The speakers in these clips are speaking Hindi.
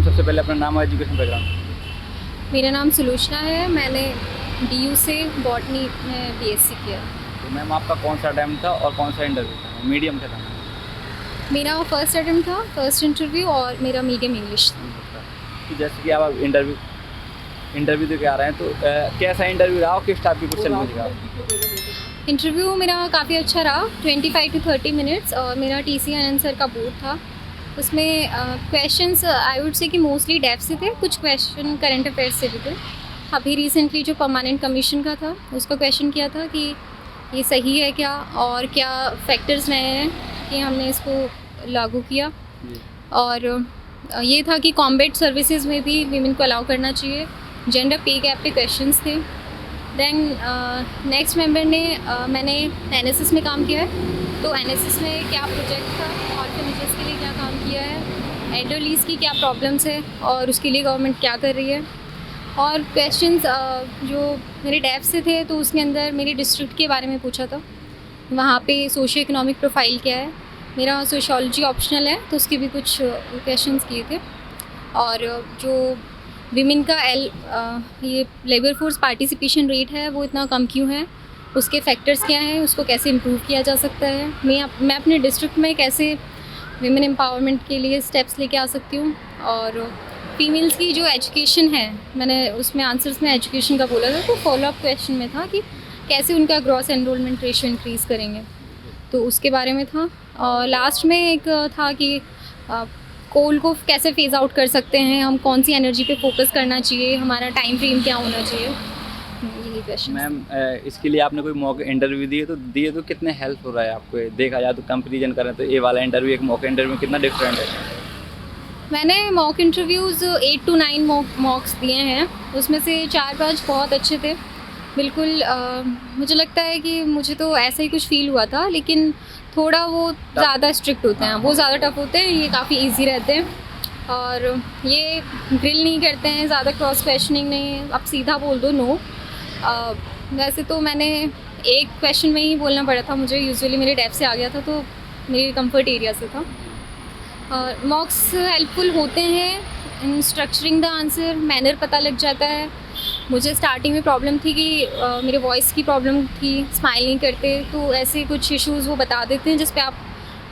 मैम सबसे पहले अपना नाम और एजुकेशन बैकग्राउंड। मेरा नाम सुलोचना है। मैंने DU से बॉटनी में BSc किया। तो मैम आपका कौन सा अटैम्प्ट था और कौन सा इंटरव्यू था, मीडियम क्या था? मेरा फर्स्ट अटेम्प्ट था, फर्स्ट इंटरव्यू, और मेरा मीडियम इंग्लिश था। तो जैसे कि आप इंटरव्यू दे के आ रहे हैं, तो कैसा इंटरव्यू रहा और किस टाइप की क्वेश्चन पूछेगा? इंटरव्यू मेरा काफ़ी अच्छा रहा, 25 to 30 मिनट्स, और मेरा TC आनंद सर का बोर्ड था। उसमें क्वेश्चंस आई वुड से कि मोस्टली डेप्थ से थे, कुछ क्वेश्चन करंट अफेयर्स से भी थे। अभी रिसेंटली जो परमानेंट कमीशन का था उसका क्वेश्चन किया था कि ये सही है क्या, और क्या फैक्टर्स नए हैं कि हमने इसको लागू किया। और ये था कि कॉम्बैट सर्विसेज में भी वीमेन को अलाउ करना चाहिए। जेंडर पे गैप पे क्वेश्चंस थे। देन नेक्स्ट मेंबर ने मैंने NSS में काम किया है, तो NSS में क्या प्रोजेक्ट था, ऑर्फनेजेस के लिए क्या काम किया है, एल्डरलीज की क्या प्रॉब्लम्स है और उसके लिए गवर्नमेंट क्या कर रही है। और क्वेश्चंस जो मेरे डेफ से थे, तो उसके अंदर मेरी डिस्ट्रिक्ट के बारे में पूछा था, वहाँ पे सोशियो इकोनॉमिक प्रोफाइल क्या है। मेरा सोशियोलॉजी ऑप्शनल है, तो उसके भी कुछ क्वेश्चंस किए थे। और जो विमेन का ये लेबर फोर्स पार्टिसिपेशन रेट है वो इतना कम क्यों है, उसके फैक्टर्स क्या हैं, उसको कैसे इम्प्रूव किया जा सकता है, मैं अपने डिस्ट्रिक्ट में कैसे विमेन एम्पावरमेंट के लिए स्टेप्स लेके आ सकती हूँ। और फीमेल्स की जो एजुकेशन है, मैंने उसमें आंसर्स में एजुकेशन का बोला था, तो फॉलोअप क्वेश्चन में था कि कैसे उनका ग्रॉस एनरोलमेंट रेशियो इंक्रीज़ करेंगे, तो उसके बारे में था। और लास्ट में एक था कि कोल को कैसे फेज़ आउट कर सकते हैं हम, कौन सी एनर्जी पे फोकस करना चाहिए, हमारा टाइम फ्रेम क्या होना चाहिए, यही क्वेश्चन। मैम इसके लिए आपने कोई मॉक इंटरव्यू दिए तो कितने हेल्प हो रहा है आपको? देखा जाए तो कंपेरिजन करें तो ये वाला इंटरव्यू एक मॉक इंटरव्यू में कितना डिफरेंट है? मैंने मॉक इंटरव्यूज़ 8 to 9 मॉक्स दिए हैं, उसमें से 4-5 बहुत अच्छे थे बिल्कुल। मुझे लगता है कि मुझे तो ऐसा ही कुछ फ़ील हुआ था, लेकिन थोड़ा वो ज़्यादा स्ट्रिक्ट होते हैं, वो ज़्यादा टफ होते हैं, ये काफ़ी इजी रहते हैं। और ये ग्रिल नहीं करते हैं ज़्यादा, क्रॉस क्वेश्चनिंग नहीं, आप सीधा बोल दो नो। वैसे तो मैंने एक क्वेश्चन में ही बोलना पड़ा था मुझे, यूजुअली मेरे डेफ से आ गया था, तो मेरे कंफर्ट एरिया से था। और मॉक्स हेल्पफुल होते हैं इन स्ट्रक्चरिंग द आंसर, मैनर पता लग जाता है। मुझे स्टार्टिंग में प्रॉब्लम थी कि मेरे वॉइस की प्रॉब्लम थी, स्माइल नहीं करते, तो ऐसे कुछ इश्यूज़ वो बता देते हैं जिस पे आप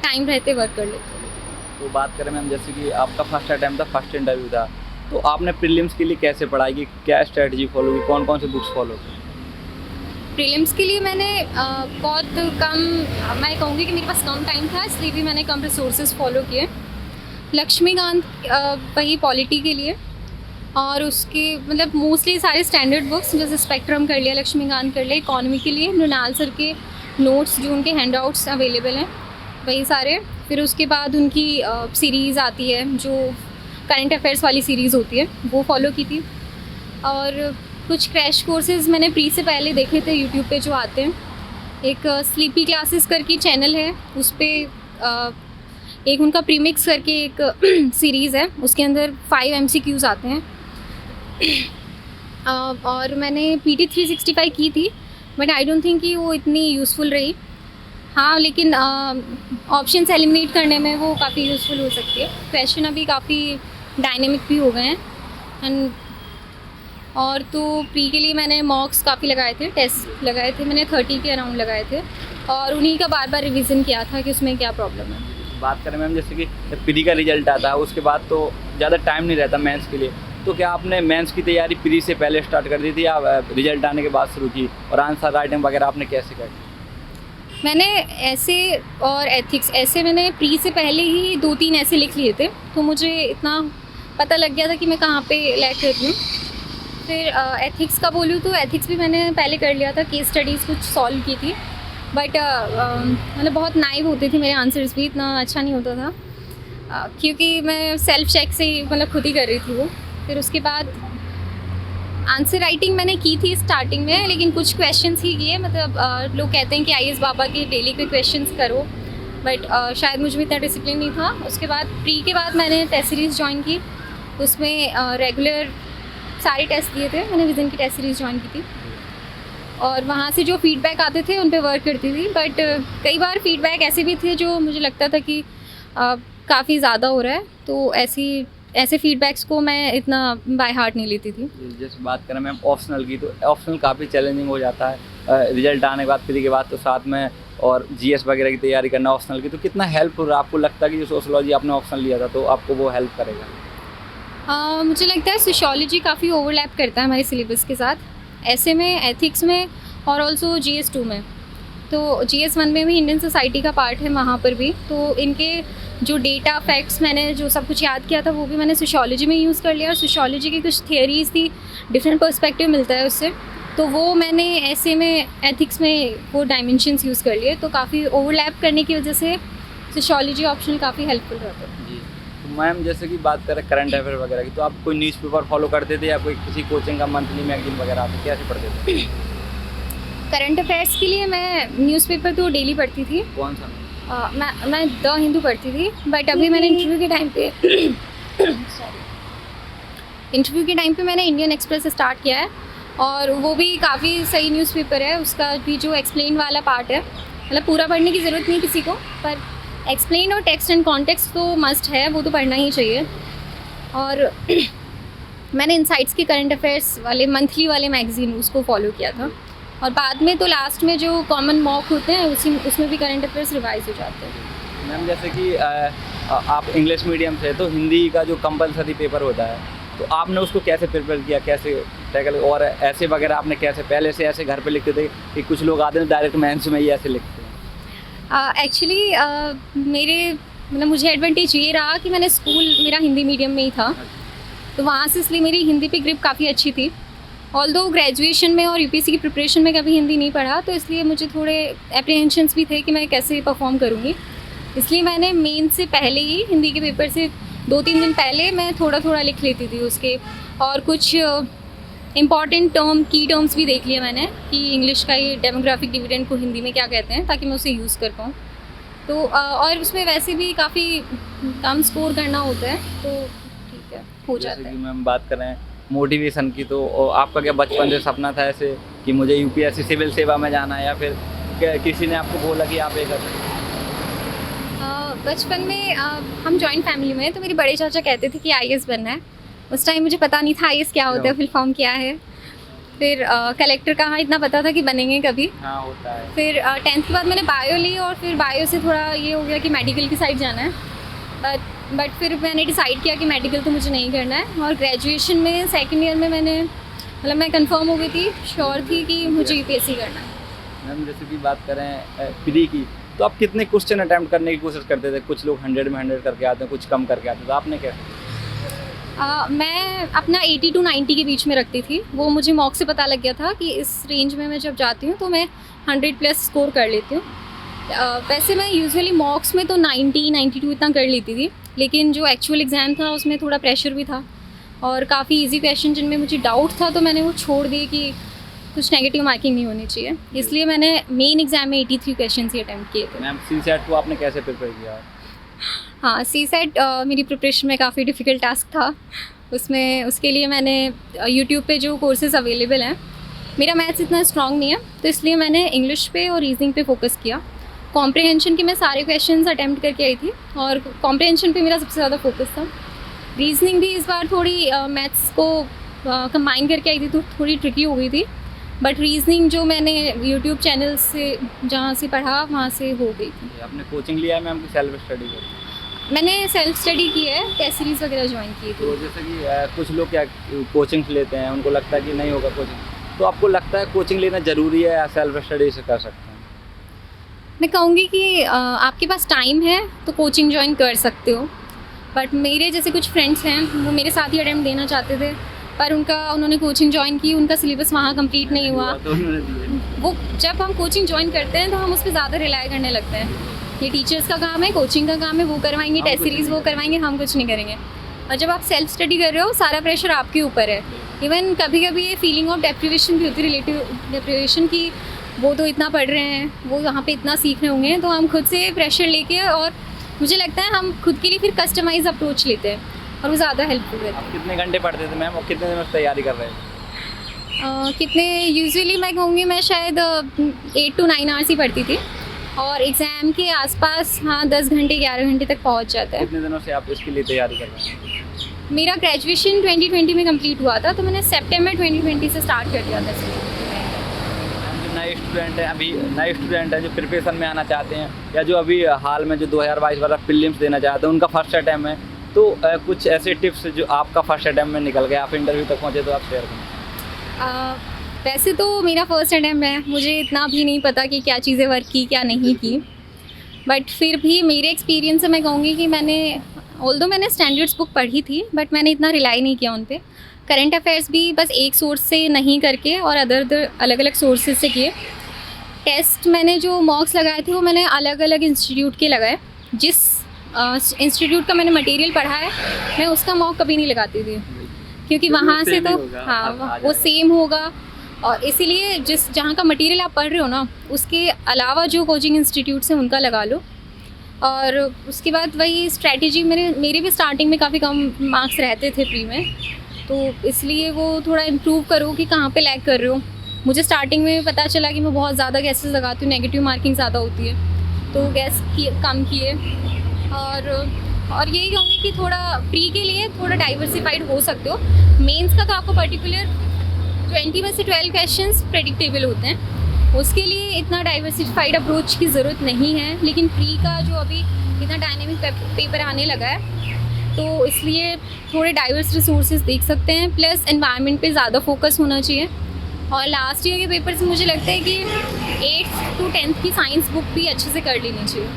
टाइम रहते वर्क कर लेते हैं। तो बात करें मैम, जैसे कि आपका फर्स्ट अटैम्प्ट था, फर्स्ट इंटरव्यू था, तो आपने प्रीलिम्स के लिए कैसे पढ़ाई की, क्या स्ट्रेटजी फॉलो की, कौन कौन से बुक्स फॉलो की? प्रीलिम्स के लिए मैंने बहुत कम, मैं कहूँगी कि मेरे पास कम टाइम था, इसलिए भी मैंने कम रिसोर्सेज फॉलो किए। लक्ष्मीकांत वही पॉलिटी के लिए, और उसके मतलब मोस्टली सारे स्टैंडर्ड बुक्स, जैसे स्पेक्ट्रम कर लिया, लक्ष्मीकांत कर लिया। इकॉनमी के लिए मृणाल सर के नोट्स, जो उनके हैंडआउट्स अवेलेबल हैं, वही सारे। फिर उसके बाद उनकी सीरीज़ आती है, जो करंट अफेयर्स वाली सीरीज़ होती है, वो फॉलो की थी। और कुछ क्रैश कोर्सेज़ मैंने प्री से पहले देखे थे यूट्यूब पे जो आते हैं। एक स्लीपी क्लासेस करके चैनल है, उस पर एक उनका प्रीमिक्स करके एक सीरीज़ है, उसके अंदर 5 MCQs आते हैं। और मैंने PT 365 की थी, बट आई डोंट थिंक कि वो इतनी यूज़फुल रही। हाँ, लेकिन ऑप्शंस एलिमिनेट करने में वो काफ़ी यूज़फुल हो सकती है। क्वेश्चन अभी काफ़ी डायनेमिक भी हो गए हैं। एंड और तो प्री के लिए मैंने मॉक्स काफ़ी लगाए थे, टेस्ट लगाए थे मैंने, 30 के अराउंड लगाए थे, और उन्हीं का बार बार रिवीजन किया था कि उसमें क्या प्रॉब्लम है। बात करें मैम, जैसे कि प्री का रिजल्ट आता है, उसके बाद तो ज़्यादा टाइम नहीं रहता मेंस के लिए, तो क्या आपने मेंस की तैयारी प्री से पहले स्टार्ट कर दी थी या रिजल्ट आने के बाद शुरू की? और आंसर राइटिंग वगैरह आपने कैसे कर? मैंने ऐसे और एथिक्स, ऐसे मैंने प्री से पहले ही 2-3 ऐसे लिख लिए थे, तो मुझे इतना पता लग गया था कि मैं कहाँ पे लैग कर रही हूँ। फिर एथिक्स का बोलूँ तो एथिक्स भी मैंने पहले कर लिया था, केस स्टडीज़ कुछ सॉल्व की थी, बट मतलब बहुत नाइव होते थे मेरे आंसर्स भी, इतना अच्छा नहीं होता था, क्योंकि मैं सेल्फ चेक से ही मतलब खुद ही कर रही थी वो। फिर उसके बाद आंसर राइटिंग मैंने की थी स्टार्टिंग में, लेकिन कुछ क्वेश्चंस ही किए, मतलब लोग कहते हैं कि IAS बाबा के डेली के क्वेश्चंस करो, बट शायद मुझ में इतना डिसिप्लिन नहीं था। उसके बाद प्री के बाद मैंने टेस्ट सीरीज़ ज्वाइन की, उसमें रेगुलर सारे टेस्ट दिए थे मैंने, विजन की टेस्ट सीरीज़ ज्वाइन की थी, और वहाँ से जो फीडबैक आते थे उन पे वर्क करती थी। बट कई बार फीडबैक ऐसे भी थे जो मुझे लगता था कि काफ़ी ज़्यादा हो रहा है, तो ऐसी ऐसे फीडबैक्स को मैं इतना बाय हार्ट नहीं लेती थी। जैसे बात करें मैम ऑप्शनल की, तो ऑप्शनल काफ़ी चैलेंजिंग हो जाता है रिजल्ट आने के बाद, प्री के बाद, तो साथ में और जीएस वगैरह की तैयारी करना ऑप्शनल की, तो कितना हेल्पफुल आपको लगता है कि जो सोशोलॉजी आपने ऑप्शनल लिया था तो आपको वो हेल्प करेगा? मुझे लगता है सोशियोलॉजी काफ़ी ओवरलैप करता है हमारे सिलेबस के साथ, ऐसे में, एथिक्स में और ऑल्सो GS 2 में। तो GS 1 में भी इंडियन सोसाइटी का पार्ट है, वहाँ पर भी तो इनके जो डेटा फैक्ट्स मैंने जो सब कुछ याद किया था वो भी मैंने सोशियोलॉजी में यूज़ कर लिया, और सोशियोलॉजी की कुछ थियरीज़ थी, डिफरेंट पर्सपेक्टिव मिलता है उससे, तो वो मैंने ऐसे में एथिक्स में वो डायमेंशंस यूज़ कर लिए, तो काफ़ी ओवरलैप करने की वजह से सोशियोलॉजी ऑप्शन काफ़ी हेल्पफुल रहता है। जी, तो मैम जैसे कि बात करें करंट अफेयर वगैरह की, तो आप कोई न्यूज़पेपर फॉलो करते थे या कोई किसी कोचिंग का मंथली मैगजीन वगैरह आते, कैसे पढ़ते थे? करंट अफेयर्स के लिए मैं न्यूज़पेपर तो डेली पढ़ती थी। कौन सा? मैं द हिंदू पढ़ती थी, बट अभी मैंने इंटरव्यू के टाइम पे मैंने इंडियन एक्सप्रेस स्टार्ट किया है, और वो भी काफ़ी सही न्यूज़पेपर है। उसका भी जो एक्सप्लेन वाला पार्ट है, मतलब पूरा पढ़ने की ज़रूरत नहीं किसी को, पर एक्सप्लेन और टेक्स्ट एंड कॉन्टेक्स्ट तो मस्ट है, वो तो पढ़ना ही चाहिए। और मैंने इनसाइट्स के करंट अफेयर्स वाले मंथली वाले मैगज़ीन उसको फॉलो किया था, और बाद में तो लास्ट में जो कॉमन मॉक होते हैं उसमें भी करंट अफेयर्स रिवाइज हो जाते हैं। मैम जैसे कि आप इंग्लिश मीडियम से, तो हिंदी का जो कंपलसरी पेपर होता है, तो आपने उसको कैसे प्रिपेयर किया, कैसे टैकल, और ऐसे वगैरह आपने कैसे, पहले से ऐसे घर पे लिखते थे कि कुछ लोग आते हैं डायरेक्ट मेंस में ही ऐसे लिखते हैं? एक्चुअली मुझे एडवांटेज ये रहा कि मैंने स्कूल मेरा हिंदी मीडियम में ही था, तो वहाँ से इसलिए मेरी हिंदी पे ग्रिप काफ़ी अच्छी थी। ऑल्दो ग्रेजुएशन में और UPSC की प्रिपरेशन में कभी हिंदी नहीं पढ़ा, तो इसलिए मुझे थोड़े एप्रीहेंशंस भी थे कि मैं कैसे परफॉर्म करूँगी, इसलिए मैंने मेन से पहले ही हिंदी के पेपर से 2-3 दिन पहले मैं थोड़ा थोड़ा लिख लेती थी उसके, और कुछ इम्पॉर्टेंट की टर्म्स भी देख लिया मैंने कि इंग्लिश का ये डेमोग्राफिक डिविडेंड को हिंदी में क्या कहते हैं, ताकि मैं उसे यूज़ कर पाऊँ। तो और उसमें वैसे भी काफ़ी कम स्कोर करना होता है, तो ठीक है, हो जाता है। जैसे कि मैम बात करें मोटिवेशन की, तो आपका क्या बचपन से सपना था ऐसे कि मुझे UPSC सिविल सेवा में जाना है, या फिर किसी ने आपको बोला कि आप ये कर सकते हैं? बचपन में हम जॉइंट फैमिली में, तो मेरे बड़े चाचा कहते थे कि IAS बनना है। उस टाइम मुझे पता नहीं था IAS क्या होता है, फुल फॉर्म क्या है। फिर कलेक्टर का हाँ इतना पता था कि बनेंगे कभी। हाँ, होता है। फिर 10th के बाद मैंने बायो ली, और फिर बायो से थोड़ा ये हो गया कि मेडिकल की साइड जाना है, बट फिर मैंने डिसाइड किया कि मेडिकल तो मुझे नहीं करना है। और ग्रेजुएशन में सेकेंड ईयर में मैं कंफर्म हो गई थी, श्योर थी कि मुझे UPSC करना है। मैम जैसे कि बात करें प्री की, तो आप कितने क्वेश्चन अटैम्प्ट करने की कोशिश करते थे? कुछ लोग 100 में 100 करके आते हैं, कुछ कम करके आते थे, आपने क्या? मैं अपना 80 to 90 के बीच में रखती थी। वो मुझे मॉक से पता लग गया था कि इस रेंज में मैं जब जाती हूँ तो मैं 100+ स्कोर कर लेती हूँ। वैसे मैं यूजुअली मॉक्स में तो 90-92 इतना कर लेती थी, लेकिन जो एक्चुअल एग्ज़ाम था उसमें थोड़ा प्रेशर भी था, और काफ़ी इजी क्वेश्चन जिनमें मुझे डाउट था, तो मैंने वो छोड़ दिए कि कुछ नेगेटिव मार्किंग नहीं होनी चाहिए, इसलिए मैंने मेन एग्ज़ाम में 83 क्वेश्चन ही अटैम्प्ट किए थे। मैम CSAT को आपने कैसे प्रिपेयर किया? हाँ, CSAT मेरी प्रिपरेशन में काफ़ी डिफ़िकल्ट टास्क था। उसके लिए मैंने यूट्यूब पे जो कोर्सेज अवेलेबल हैं, मेरा मैथ्स इतना स्ट्रॉन्ग नहीं है, तो इसलिए मैंने इंग्लिश पे और रीजनिंग पे फोकस किया। कॉम्प्रिहेंशन के मैं सारे क्वेश्चंस अटैम्प्ट करके आई थी, और कॉम्प्रिहेंशन पे मेरा सबसे ज़्यादा फोकस था। रीजनिंग भी इस बार थोड़ी मैथ्स को कंबाइन करके आई थी, तो थोड़ी ट्रिकी हो गई थी, बट रीजनिंग जो मैंने यूट्यूब चैनल से जहाँ से पढ़ा वहाँ से हो गई थी। आपने कोचिंग लिया है मैम की सेल्फ स्टडी को? मैंने सेल्फ स्टडी की है, टेस्ट सीरीज़ वगैरह ज्वाइन की थी। तो जैसे कि कुछ लोग क्या कोचिंग लेते हैं, उनको लगता है कि नहीं होगा कोचिंग, तो आपको लगता है कोचिंग लेना ज़रूरी है या सेल्फ स्टडी से कर सकते हैं? मैं कहूँगी कि आपके पास टाइम है तो कोचिंग ज्वाइन कर सकते हो, बट मेरे जैसे कुछ फ्रेंड्स हैं, वो मेरे साथ ही अटेम्प्ट देना चाहते थे, पर उन्होंने कोचिंग ज्वाइन की, उनका सिलेबस वहाँ कंप्लीट नहीं हुआ। तो वो जब हम कोचिंग ज्वाइन करते हैं तो हम उस पर ज़्यादा रिलाई करने लगते हैं, ये टीचर्स का काम है, कोचिंग का काम है, वो करवाएंगे, टेस्ट सीरीज़ वो करवाएंगे, हम कुछ नहीं करेंगे। और जब आप सेल्फ स्टडी कर रहे हो, सारा प्रेशर आपके ऊपर है। इवन कभी कभी ये फीलिंग ऑफ डेप्रिवेशन भी होती है, रिलेटिव डेप्रिवेशन की, वो तो इतना पढ़ रहे हैं, वो यहाँ पे इतना सीख रहे होंगे, तो हम खुद से प्रेशर लेके, और मुझे लगता है हम खुद के लिए फिर कस्टमाइज अप्रोच लेते हैं, और वो ज़्यादा हेल्पफुल रहता है। कितने घंटे पढ़ते थे मैम, और कितने दिन में तैयारी कर रहे थे? कितने, यूजुअली मैं कहूँगी मैं शायद 8 to 9 आवर्स ही पढ़ती थी, और एग्ज़ाम के आसपास 10 घंटे 11 घंटे तक पहुँच जाता है। कितने दिनों से आप इसके लिए तैयारी कर रहे हैं? मेरा ग्रेजुएशन 2020 में कंप्लीट हुआ था, तो मैंने सितंबर 2020 से स्टार्ट कर दिया था इसलिए। जो नए स्टूडेंट हैं, अभी नए स्टूडेंट हैं जो प्रिपरेशन में आना चाहते हैं, या जो अभी हाल में जो 2022 वाला प्रीलिम्स देना चाहते हैं, उनका फर्स्ट अटैम्प्ट है, तो कुछ ऐसे टिप्स जो आपका फर्स्ट अटैम्प्ट में निकल गए, आप इंटरव्यू तक पहुँचे, तो आप शेयर करें। वैसे तो मेरा फर्स्ट अटैम्प्ट है, मुझे इतना भी नहीं पता कि क्या चीज़ें वर्क की क्या नहीं की, बट फिर भी मेरे एक्सपीरियंस से मैं कहूँगी कि मैंने स्टैंडर्ड्स बुक पढ़ी थी, बट मैंने इतना रिलाई नहीं किया उन पे। करंट अफेयर्स भी बस एक सोर्स से नहीं करके और अलग अलग सोर्सेज से किए। टेस्ट मैंने जो मॉक्स लगाए थे वो मैंने अलग अलग इंस्टीट्यूट के लगाए। जिस इंस्टीट्यूट का मैंने मटेरियल पढ़ा है मैं उसका मॉक कभी नहीं लगाती थी, क्योंकि वहाँ से तो हाँ वो सेम होगा, और इसीलिए जहाँ का मटेरियल आप पढ़ रहे हो ना, उसके अलावा जो कोचिंग इंस्टीट्यूट से उनका लगा लो। और उसके बाद वही स्ट्रैटेजी, मेरे भी स्टार्टिंग में काफ़ी कम मार्क्स रहते थे प्री में, तो इसलिए वो थोड़ा इम्प्रूव करो कि कहाँ पे लैग कर रहे हो। मुझे स्टार्टिंग में पता चला कि मैं बहुत ज़्यादा गैसेस लगाती हूँ, नेगेटिव मार्किंग ज़्यादा होती है, तो गैस कम किए। और यही कहूँगी कि थोड़ा प्री के लिए थोड़ा डाइवर्सिफाइड हो सकते हो। मेंस का तो आपको पर्टिकुलर 20 में से 12 क्वेश्चंस प्रेडिक्टेबल होते हैं, उसके लिए इतना डाइवर्सिफाइड अप्रोच की ज़रूरत नहीं है। लेकिन प्री का जो अभी इतना डायनेमिक पेपर आने लगा है, तो इसलिए थोड़े डाइवर्स रिसोर्सेज देख सकते हैं, प्लस एनवायरनमेंट पे ज़्यादा फोकस होना चाहिए। और लास्ट ईयर के पेपर से मुझे लगता है कि 8th to 10th की साइंस बुक भी अच्छे से कर लेनी चाहिए।